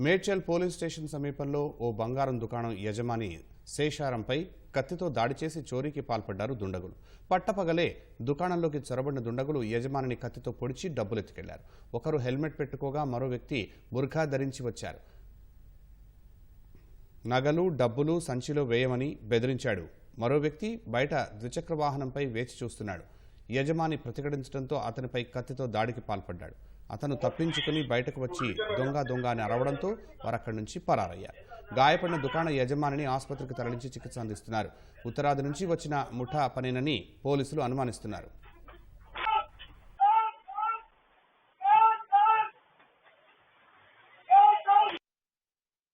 Medchal police station సమీపంలో ఓ బంగారం దుకాణం యజమాని శేషారంపై కత్తితో దాడి చేసి చోరీకి పాల్పడ్డారు దుండగులు. పట్టపగలే దుకాణంలోకి చొరబడిన దుండగులు యజమానిని కత్తితో పొడిచి డబ్బులెత్తుకెళ్లారు. ఒకరు హెల్మెట్ పెట్టుకోగా మరో వ్యక్తి బుర్ఖా ధరించి వచ్చారు. నగలు డబ్బులు సంచిలో వేయమని బెదిరించాడు. మరో వ్యక్తి బయట ద్విచక్ర వాహనంపై వేచి చూస్తున్నాడు. యజమాని ప్రతిఘటించడంతో అతనిపై కత్తితో దాడికి పాల్పడ్డాడు. అతను తప్పించుకుని బయటకు వచ్చి దొంగ అని అరవడంతో వారక్కడి నుంచి పరారయ్యారు. గాయపడిన దుకాణ యజమానిని ఆసుపత్రికి తరలించి చికిత్స అందిస్తున్నారు. ఉత్తరాది నుంచి వచ్చిన ముఠా పనేనని పోలీసులు అనుమానిస్తున్నారు.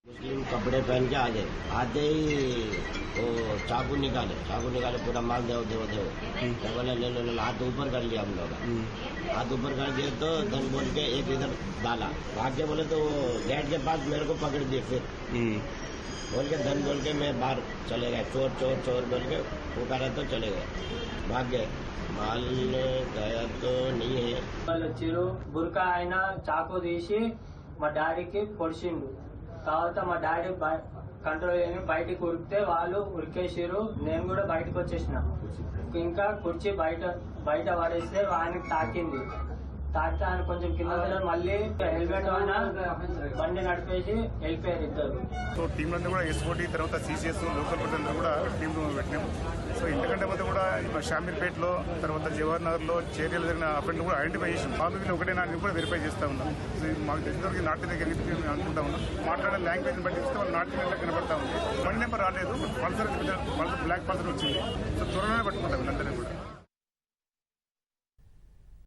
मुस्लिम कपड़े पहन के आते ही वो चाकू निकाले पूरा माल दो बोले ले लो हाथ ऊपर कर लिया हम लोग। हाथ ऊपर कर दिए तो धन बोल के एक इधर डाला, भाग के बोले तो वो गेट के पास मेरे को पकड़ दिए। फिर बोल के धन बोल के मैं बाहर चले गए, चोर चोर चोर बोल के पुकारा तो चले गए, भाग गए। माल गया तो नहीं है। వచ్చారు బుర్కా ఆయన చాకు తీసి మా డాడీకి పొడిచిండు. తర్వాత మా డాడీ కంట్రోల్ అయ్యి బయటకు ఉరికితే వాళ్ళు ఉరికేసారు. నేను కూడా బయటకు వచ్చేసిన. ఇంకా కుర్చీ బయట పడేస్తే ఆయనకు తాకింది. తాకితే ఆయన కొంచెం కింద మళ్ళీ హెల్మెట్ ఆయన బండి నడిపేసి వెళ్ళిపోయారు ఇద్దరు. సో టీంలందరూ కూడా ఎస్ఓటీ తర్వాత సిసిఎస్ లోకల్ ప్రజలందరూ కూడా టీంలు పెట్టినాము. సో ఇంతకంటే మొత్తం కూడా షామీర్పేటలో తర్వాత జవహర్ నగర్ లో చేరియలు జరిగిన అఫెండ్ కూడా ఐడెంటిఫై చేసాం. బాబుకి ఒకటేనా అని కూడా వెరిఫై చేస్తా ఉన్నాం. మాకు తెలిసినవరకు నాటి దగ్గర మేము అనుకుంటా ఉన్నాం. మాట్లాడే లాంగ్వేజ్ బట్టి చూస్తే వాళ్ళు నాటి దగ్గర కనబడతా ఉంది. వన్ నెంబర్ రాలేదు, పల్సర్ బ్లాక్ పల్సర్ వచ్చింది. సో త్వరలోనే పట్టుకుంటాం వీళ్ళందరినీ కూడా.